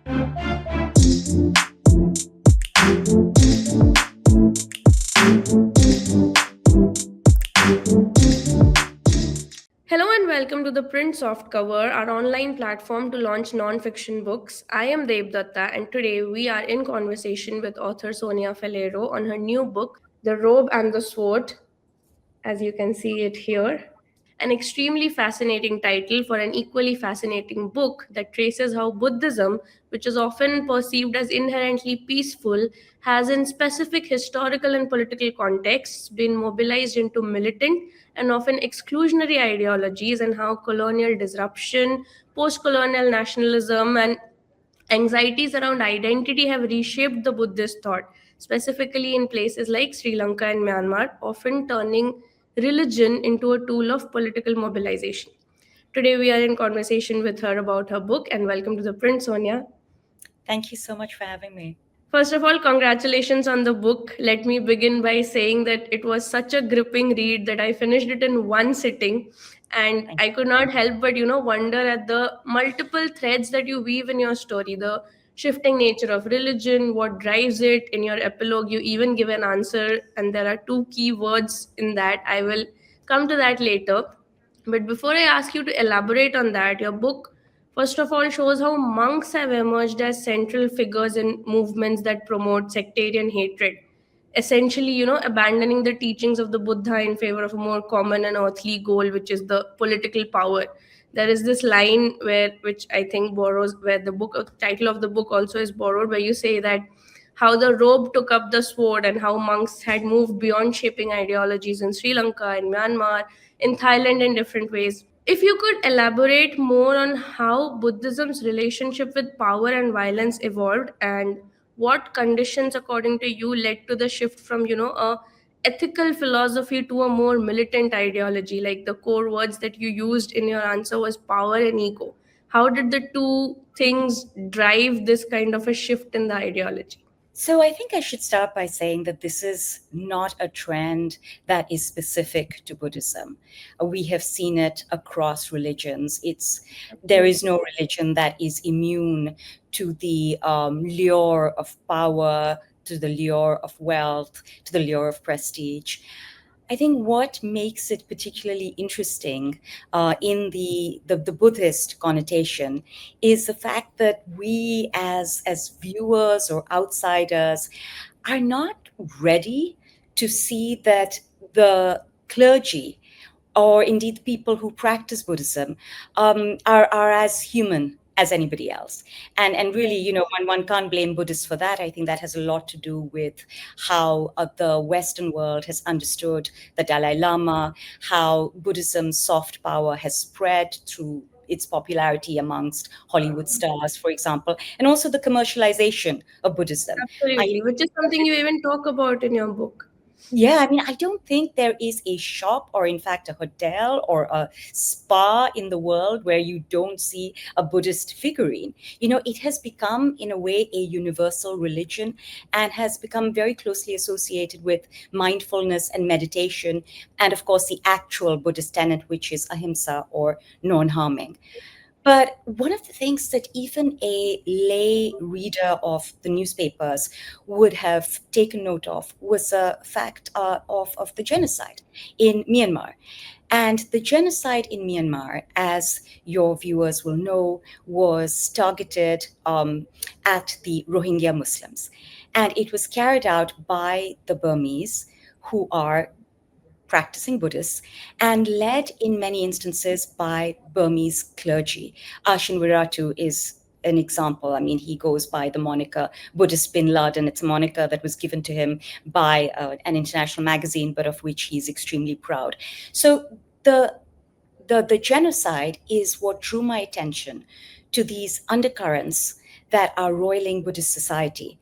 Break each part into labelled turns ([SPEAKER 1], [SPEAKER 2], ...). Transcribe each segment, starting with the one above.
[SPEAKER 1] Hello and welcome to the Print Softcover, our online platform to launch non-fiction books. I am Debdutta, and today we are in conversation with author Sonia Faleiro on her new book, The Robe and the Sword, as you can see it here. An extremely fascinating title for an equally fascinating book that traces how Buddhism, which is often perceived as inherently peaceful, has in specific historical and political contexts been mobilized into militant and often exclusionary ideologies, and how colonial disruption, post colonial nationalism, and anxieties around identity have reshaped the Buddhist thought, specifically in places like Sri Lanka and Myanmar, often turning religion into a tool of political mobilization. Today, we are in conversation with her about her book, and welcome to the Print, Sonia.
[SPEAKER 2] Thank you so much for having me.
[SPEAKER 1] First of all, congratulations on the book. Let me begin by saying that it was such a gripping read that I finished it in one sitting. And I could not help but, wonder at the multiple threads that you weave in your story, the shifting nature of religion, what drives it. In your epilogue, you even give an answer, and there are two key words in that. I will come to that later. But before I ask you to elaborate on that, your book first of all shows how monks have emerged as central figures in movements that promote sectarian hatred, essentially, abandoning the teachings of the Buddha in favor of a more common and earthly goal, which is the political power. There is this line which I think borrows, where the book title of the book also is borrowed, where you say that how the robe took up the sword and how monks had moved beyond shaping ideologies in Sri Lanka, in Myanmar, in Thailand, in different ways. If you could elaborate more on how Buddhism's relationship with power and violence evolved, and what conditions, according to you, led to the shift from, a ethical philosophy to a more militant ideology, like the core words that you used in your answer was power and ego. How did the two things drive this kind of a shift in the ideology?
[SPEAKER 2] So I think I should start by saying that this is not a trend that is specific to Buddhism. We have seen it across religions. There is no religion that is immune to the lure of power, to the lure of wealth, to the lure of prestige. I think what makes it particularly interesting in the Buddhist connotation is the fact that we as viewers or outsiders are not ready to see that the clergy or indeed people who practice Buddhism are as human as anybody else. And really, one can't blame Buddhists for that. I think that has a lot to do with how the Western world has understood the Dalai Lama, how Buddhism's soft power has spread through its popularity amongst Hollywood stars, for example, and also the commercialization of Buddhism.
[SPEAKER 1] Absolutely, which is something you even talk about in your book.
[SPEAKER 2] Yeah, I mean, I don't think there is a shop or, in fact, a hotel or a spa in the world where you don't see a Buddhist figurine. It has become, in a way, a universal religion and has become very closely associated with mindfulness and meditation. And, of course, the actual Buddhist tenet, which is ahimsa or non-harming. But one of the things that even a lay reader of the newspapers would have taken note of was the fact of the genocide in Myanmar. And the genocide in Myanmar, as your viewers will know, was targeted at the Rohingya Muslims. And it was carried out by the Burmese, who are practicing Buddhists, and led in many instances by Burmese clergy. Ashin Viratu is an example. I mean, he goes by the moniker Buddhist Bin Laden. It's a moniker that was given to him by an international magazine, but of which he's extremely proud. So the genocide is what drew my attention to these undercurrents that are roiling Buddhist society.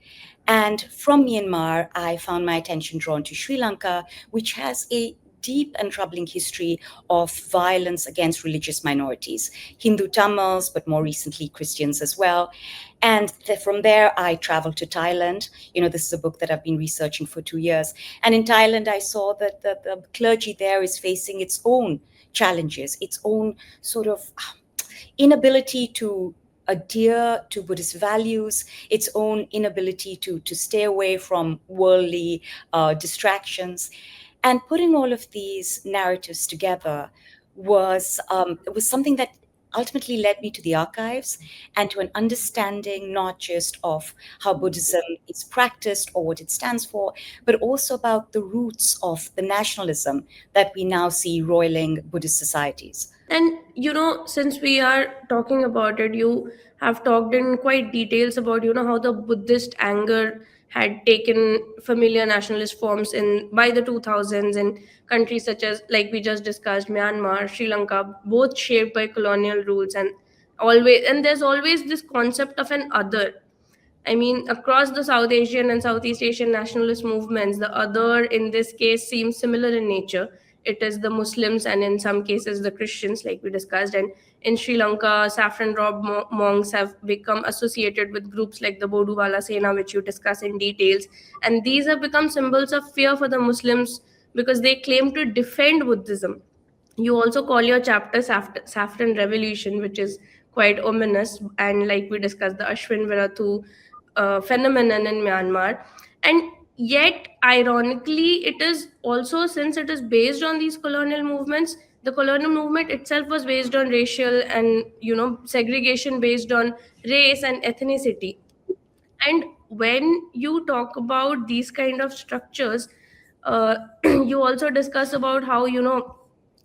[SPEAKER 2] And from Myanmar, I found my attention drawn to Sri Lanka, which has a deep and troubling history of violence against religious minorities, Hindu Tamils, but more recently Christians as well. And from there, I traveled to Thailand. This is a book that I've been researching for 2 years. And in Thailand, I saw that the clergy there is facing its own challenges, its own sort of inability to adhere to Buddhist values, its own inability to stay away from worldly distractions. And putting all of these narratives together was something that ultimately led me to the archives and to an understanding not just of how Buddhism is practiced or what it stands for, but also about the roots of the nationalism that we now see roiling Buddhist societies.
[SPEAKER 1] And since we are talking about it, you have talked in quite details about how the Buddhist anger had taken familiar nationalist forms in by the 2000s in countries such as, like we just discussed, Myanmar, Sri Lanka, both shaped by colonial rules. And there's always this concept of an other. I mean, across the South Asian and Southeast Asian nationalist movements, the other in this case seems similar in nature. It is the Muslims and in some cases the Christians, like we discussed. And in Sri Lanka, saffron robe monks have become associated with groups like the Boduwala Sena, which you discuss in details. And these have become symbols of fear for the Muslims because they claim to defend Buddhism. You also call your chapter Saffron Revolution, which is quite ominous. And like we discussed, the Ashwin Viratu phenomenon in Myanmar. And yet, ironically, it is also, since it is based on these colonial movements, the colonial movement itself was based on racial and segregation based on race and ethnicity. And when you talk about these kind of structures, you also discuss about how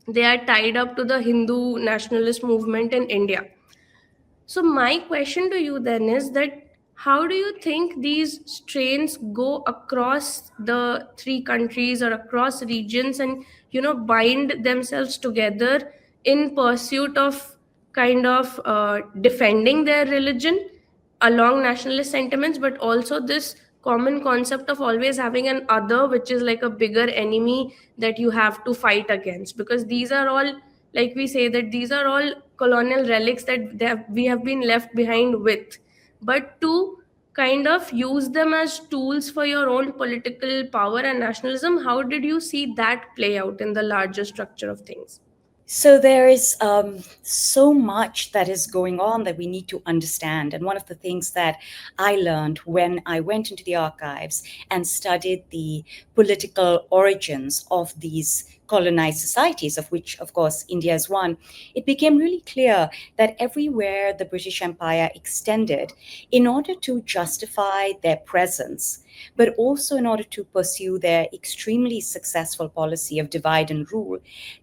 [SPEAKER 1] they are tied up to the Hindu nationalist movement in India. So my question to you then is that how do you think these strains go across the three countries or across regions and bind themselves together in pursuit of kind of defending their religion along nationalist sentiments, but also this common concept of always having an other, which is like a bigger enemy that you have to fight against? Because these are all, like we say, that these are all colonial relics that we have been left behind with. But to kind of use them as tools for your own political power and nationalism, how did you see that play out in the larger structure of things?
[SPEAKER 2] So there is so much that is going on that we need to understand. And one of the things that I learned when I went into the archives and studied the political origins of these colonized societies, of which, of course, India is one, it became really clear that everywhere the British Empire extended, in order to justify their presence, but also in order to pursue their extremely successful policy of divide and rule,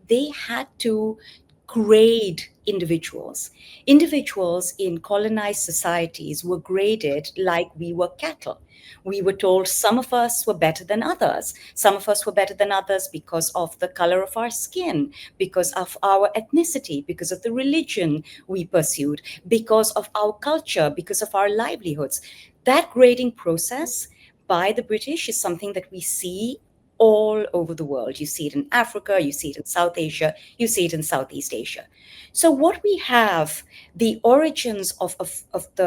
[SPEAKER 2] they had to grade individuals. Individuals in colonized societies were graded like we were cattle. We were told some of us were better than others. Some of us were better than others because of the color of our skin, because of our ethnicity, because of the religion we pursued, because of our culture, because of our livelihoods. That grading process by the British is something that we see all over the world. You see it in Africa, you see it in South Asia, you see it in Southeast Asia. So what we have, the origins of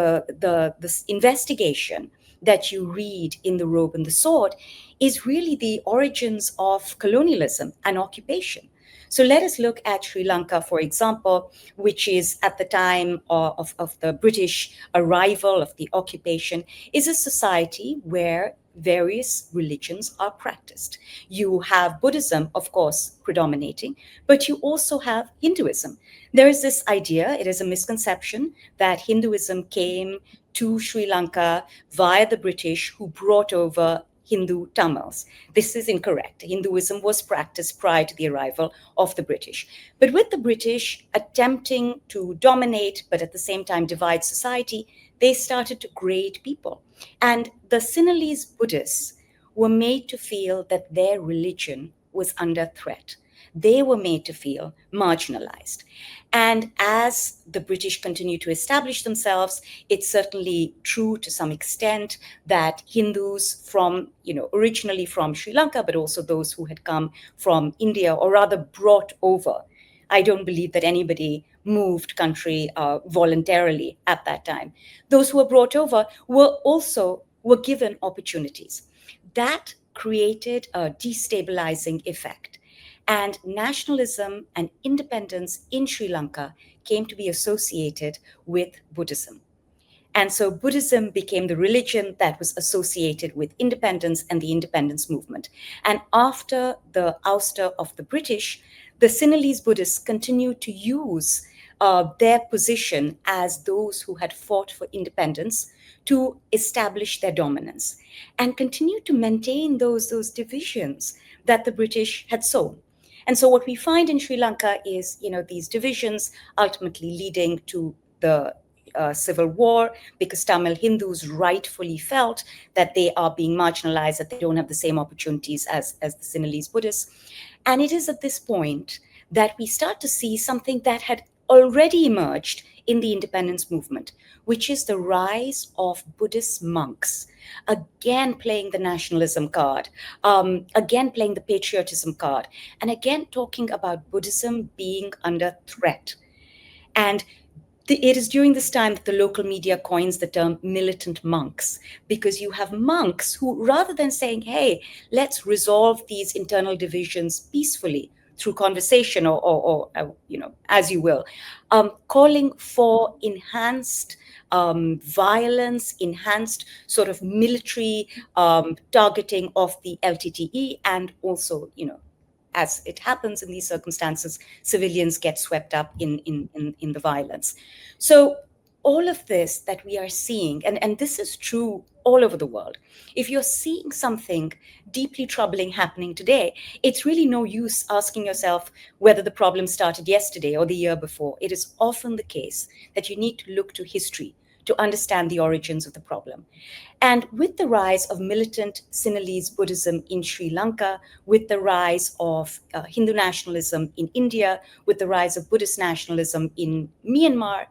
[SPEAKER 2] this investigation that you read in The Robe and the Sword, is really the origins of colonialism and occupation. So let us look at Sri Lanka, for example, which is at the time of the British arrival, of the occupation, is a society where various religions are practiced. You have Buddhism, of course, predominating, but you also have Hinduism. There is this idea, it is a misconception, that Hinduism came to Sri Lanka via the British, who brought over Hindu Tamils. This is incorrect. Hinduism was practiced prior to the arrival of the British. But with the British attempting to dominate, but at the same time divide society, they started to grade people. And the Sinhalese Buddhists were made to feel that their religion was under threat. They were made to feel marginalized. And as the British continued to establish themselves, it's certainly true to some extent that Hindus from, originally from Sri Lanka, but also those who had come from India, or rather brought over. I don't believe that anybody moved country voluntarily at that time. Those who were brought over were given opportunities. That created a destabilizing effect. And nationalism and independence in Sri Lanka came to be associated with Buddhism. And so Buddhism became the religion that was associated with independence and the independence movement. And after the ouster of the British, the Sinhalese Buddhists continued to use their position as those who had fought for independence to establish their dominance and continue to maintain those divisions that the British had sown. And so what we find in Sri Lanka is, these divisions ultimately leading to the civil war, because Tamil Hindus rightfully felt that they are being marginalized, that they don't have the same opportunities as the Sinhalese Buddhists. And it is at this point that we start to see something that had already emerged in the independence movement, which is the rise of Buddhist monks, again playing the nationalism card, again playing the patriotism card, and again talking about Buddhism being under threat. And it is during this time that the local media coins the term militant monks, because you have monks who, rather than saying, hey, let's resolve these internal divisions peacefully through conversation or as you will, calling for enhanced violence, enhanced sort of military targeting of the LTTE, and also, as it happens in these circumstances, civilians get swept up in the violence. So all of this that we are seeing, and this is true all over the world, if you're seeing something deeply troubling happening today, it's really no use asking yourself whether the problem started yesterday or the year before. It is often the case that you need to look to history to understand the origins of the problem. And with the rise of militant Sinhalese Buddhism in Sri Lanka, with the rise of Hindu nationalism in India, with the rise of Buddhist nationalism in Myanmar,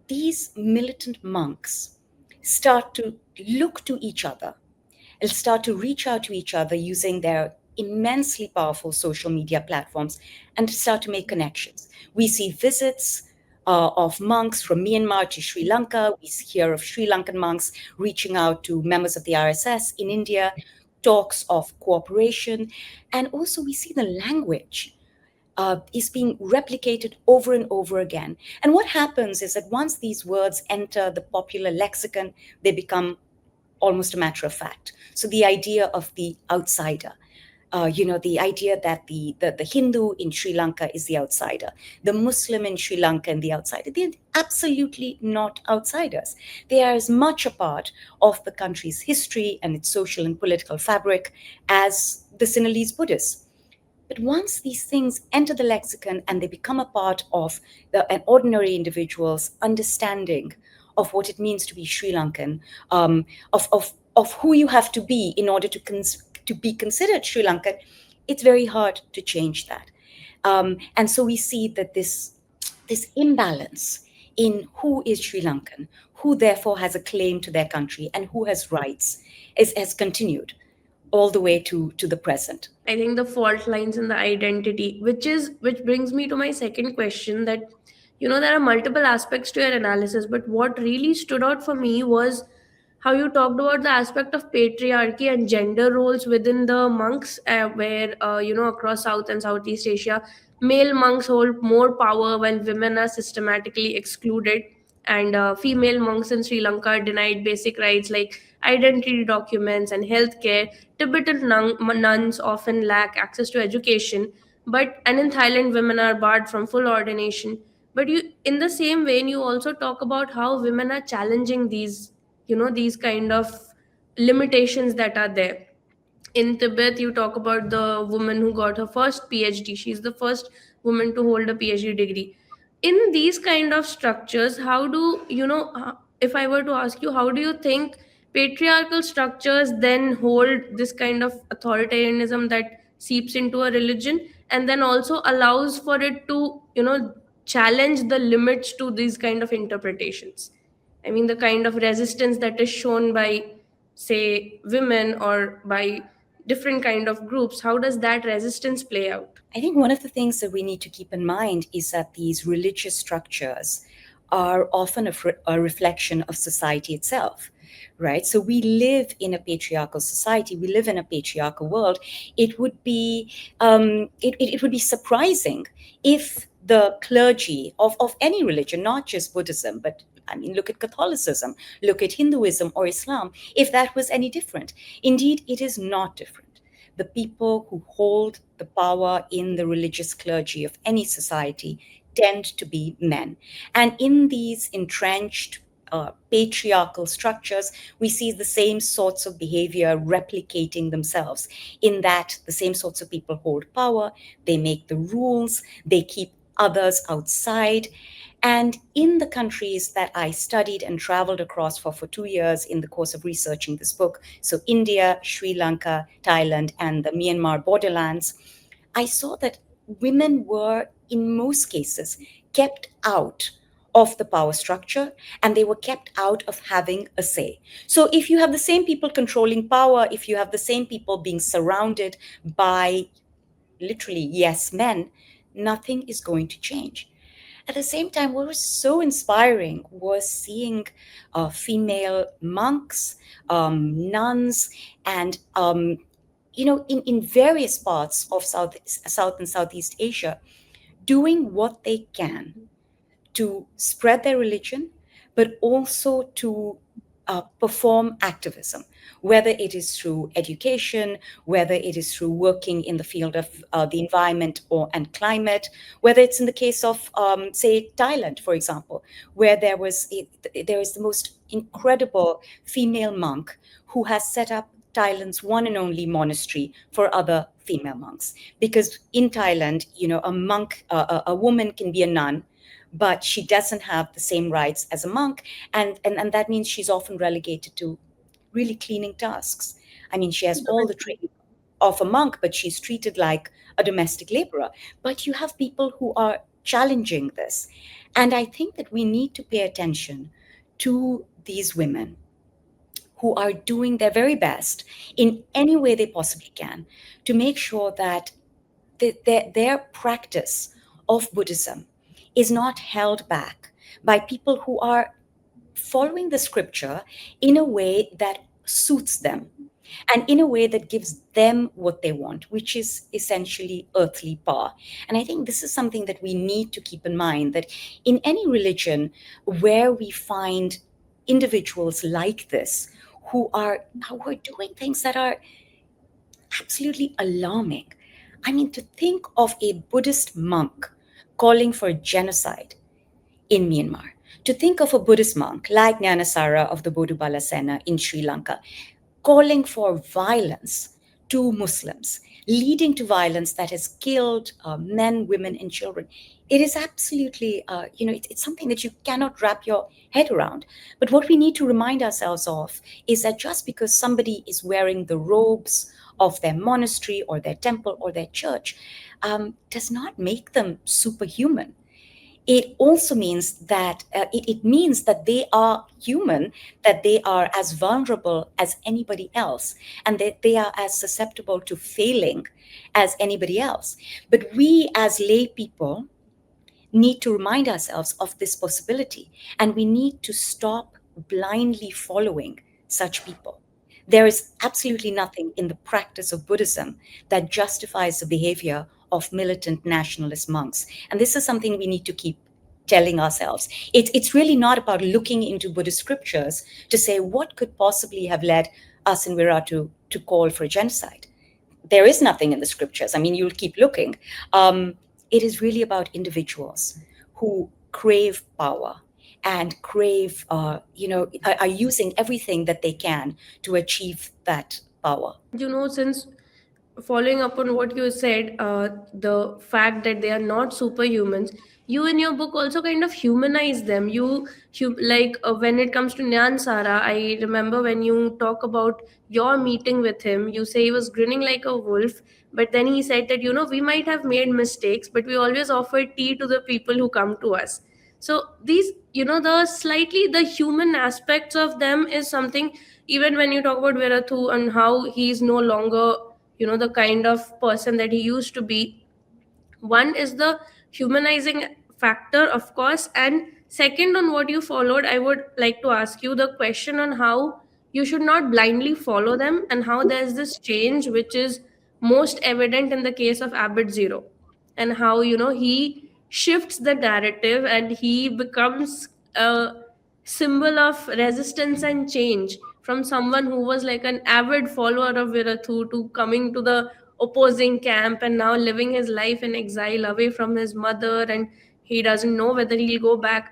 [SPEAKER 2] these militant monks start to look to each other and start to reach out to each other using their immensely powerful social media platforms and start to make connections. We see visits of monks from Myanmar to Sri Lanka. We hear of Sri Lankan monks reaching out to members of the RSS in India, talks of cooperation. And also we see the language is being replicated over and over again. And what happens is that once these words enter the popular lexicon, they become almost a matter of fact. So the idea of the outsider, the idea that the Hindu in Sri Lanka is the outsider, the Muslim in Sri Lanka and the outsider. They're absolutely not outsiders. They are as much a part of the country's history and its social and political fabric as the Sinhalese Buddhists. But once these things enter the lexicon and they become a part of an ordinary individual's understanding of what it means to be Sri Lankan, of who you have to be in order to be considered Sri Lankan, it's very hard to change that. And so we see that this imbalance in who is Sri Lankan, who therefore has a claim to their country and who has rights, has continued all the way to the present.
[SPEAKER 1] I think the fault lines in the identity, which brings me to my second question, that there are multiple aspects to your analysis, but what really stood out for me was how you talked about the aspect of patriarchy and gender roles within the monks, where across South and Southeast Asia, male monks hold more power while women are systematically excluded, and female monks in Sri Lanka are denied basic rights like identity documents and healthcare. Tibetan nuns often lack access to education, and in Thailand, women are barred from full ordination. But in the same vein, you also talk about how women are challenging these kind of limitations that are there. In Tibet, you talk about the woman who got her first PhD. She's the first woman to hold a PhD degree. In these kind of structures, how do if I were to ask you, how do you think patriarchal structures then hold this kind of authoritarianism that seeps into a religion, and then also allows for it to challenge the limits to these kind of interpretations? I mean, the kind of resistance that is shown by, say, women or by different kind of groups, how does that resistance play out?
[SPEAKER 2] I think one of the things that we need to keep in mind is that these religious structures are often a reflection of society itself. right? So we live in a patriarchal society, we live in a patriarchal world. It would be it would be surprising if the clergy of any religion, not just Buddhism, but I mean, look at Catholicism, look at Hinduism or Islam, if that was any different. Indeed, it is not different. The people who hold the power in the religious clergy of any society tend to be men. And in these entrenched patriarchal structures, we see the same sorts of behavior replicating themselves, in that the same sorts of people hold power, they make the rules, they keep others outside. And in the countries that I studied and traveled across for 2 years in the course of researching this book, so India, Sri Lanka, Thailand, and the Myanmar borderlands, I saw that women were, in most cases, kept out of the power structure, and they were kept out of having a say. So if you have the same people controlling power, if you have the same people being surrounded by literally yes men, nothing is going to change. At the same time, what was so inspiring was seeing female monks, nuns, and in various parts of South and Southeast Asia, doing what they can to spread their religion, but also to perform activism, whether it is through education, whether it is through working in the field of the environment and climate, whether it's in the case of, say, Thailand, for example, where there is the most incredible female monk who has set up Thailand's one and only monastery for other female monks. Because in Thailand, a monk, a woman can be a nun, but she doesn't have the same rights as a monk. And that means she's often relegated to really cleaning tasks. I mean, she has all the training of a monk, but she's treated like a domestic laborer. But you have people who are challenging this. And I think that we need to pay attention to these women who are doing their very best in any way they possibly can to make sure that their practice of Buddhism is not held back by people who are following the scripture in a way that suits them and in a way that gives them what they want, which is essentially earthly power. And I think this is something that we need to keep in mind, that in any religion where we find individuals like this who are doing things that are absolutely alarming. I mean, to think of a Buddhist monk calling for genocide in Myanmar, to think of a Buddhist monk like Nyanasara of the Bodhubala Sena in Sri Lanka calling for violence to Muslims, leading to violence that has killed men, women, and children. It is absolutely, it's something that you cannot wrap your head around. But what we need to remind ourselves of is that just because somebody is wearing the robes of their monastery or their temple or their church does not make them superhuman. It also means that it means that they are human, that they are as vulnerable as anybody else, and that they are as susceptible to failing as anybody else. But we as lay people need to remind ourselves of this possibility, and we need to stop blindly following such people. There is absolutely nothing in the practice of Buddhism that justifies the behavior of militant nationalist monks. And this is something we need to keep telling ourselves. It's really not about looking into Buddhist scriptures to say what could possibly have led us in Vira to call for genocide. There is nothing in the scriptures. I mean, you'll keep looking. It is really about individuals who crave power and crave, are using everything that they can to achieve that power.
[SPEAKER 1] Since following up on what you said, the fact that they are not superhumans, you in your book also kind of humanize them. Like when it comes to Nyan Sara, I remember when you talk about your meeting with him, you say he was grinning like a wolf, but then he said that, we might have made mistakes, but we always offer tea to the people who come to us. So these, the human aspects of them is something, even when you talk about Virathu and how he's no longer, the kind of person that he used to be. One is the humanizing factor, of course, and Second, on what you followed, I would like to ask you the question on how you should not blindly follow them, and how there's this change which is most evident in the case of Abbott Zero, and how, he shifts the narrative and he becomes a symbol of resistance and change, from someone who was like an avid follower of Virathu to coming to the opposing camp and now living his life in exile away from his mother, and he doesn't know whether he'll go back.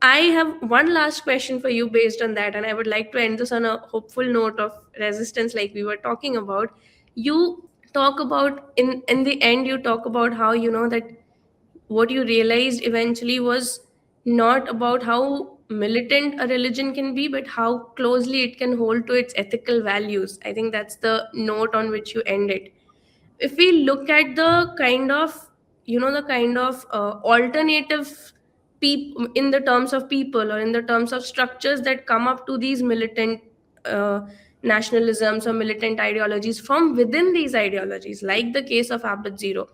[SPEAKER 1] I have one last question for you based on that, and I would like to end this on a hopeful note of resistance, like we were talking about. You talk about, in the end, you talk about how, that what you realized eventually was not about how militant a religion can be, but how closely it can hold to its ethical values. I think that's the note on which you end it. If we look at the kind of, alternative people, in the terms of people or in the terms of structures that come up to these militant uh, nationalisms or militant ideologies from within these ideologies, like the case of Abbott Zero,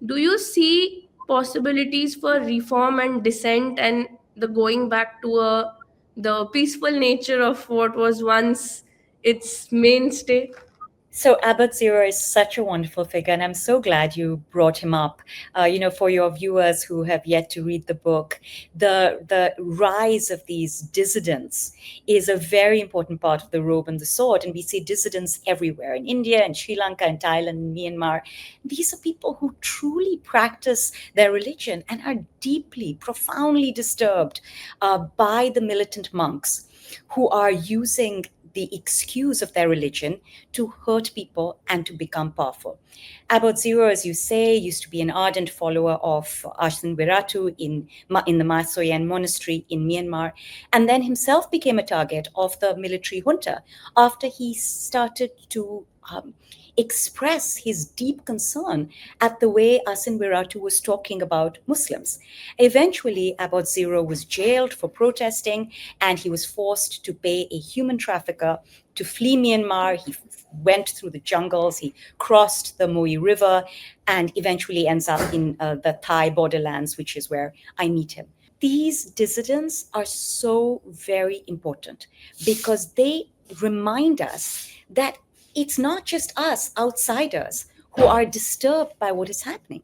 [SPEAKER 1] do you see possibilities for reform and dissent, and the going back to the peaceful nature of what was once its mainstay?
[SPEAKER 2] So Abbott Zero is such a wonderful figure, and I'm so glad you brought him up. For your viewers who have yet to read the book, the rise of these dissidents is a very important part of the Robe and the Sword, and we see dissidents everywhere in India and Sri Lanka and Thailand and Myanmar. These are people who truly practice their religion and are deeply, profoundly disturbed by the militant monks who are using the excuse of their religion to hurt people and to become powerful. Abbot Zero, as you say, used to be an ardent follower of Ashin Viratu in the Masoyan monastery in Myanmar, and then himself became a target of the military junta after he started to express his deep concern at the way Asin Viratu was talking about Muslims. Eventually, Abbot Zero was jailed for protesting, and he was forced to pay a human trafficker to flee Myanmar. He went through the jungles, he crossed the Moy River, and eventually ends up in the Thai borderlands, which is where I meet him. These dissidents are so very important because they remind us that it's not just us outsiders who are disturbed by what is happening.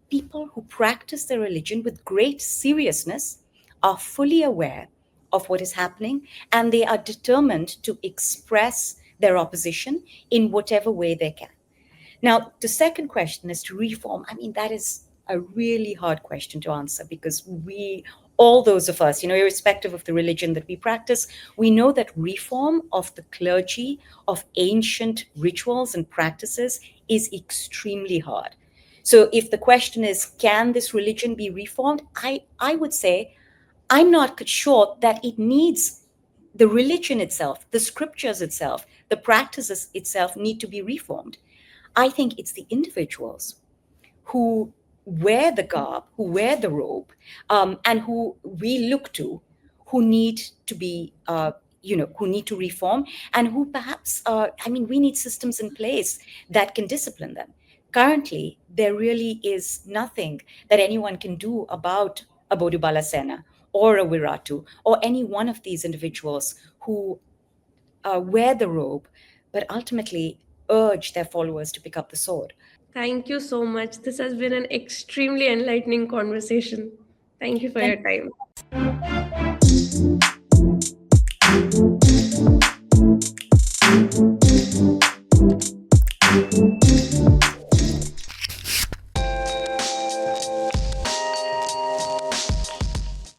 [SPEAKER 2] People who practice their religion with great seriousness are fully aware of what is happening, and they are determined to express their opposition in whatever way they can. Now, the second question is to reform. I mean, that is a really hard question to answer because all those of us, irrespective of the religion that we practice, we know that reform of the clergy, of ancient rituals and practices is extremely hard. So if the question is, can this religion be reformed? I would say, I'm not sure that it needs the religion itself, the scriptures itself, the practices itself need to be reformed. I think it's the individuals who wear the garb, who wear the robe, and who we look to, who need to be, who need to reform, and who perhaps, we need systems in place that can discipline them. Currently, there really is nothing that anyone can do about a Bodhu Balasena or a Viratu or any one of these individuals who wear the robe, but ultimately urge their followers to pick up the sword.
[SPEAKER 1] Thank you so much. This has been an extremely enlightening conversation. Thank you for
[SPEAKER 2] Thank
[SPEAKER 1] your time.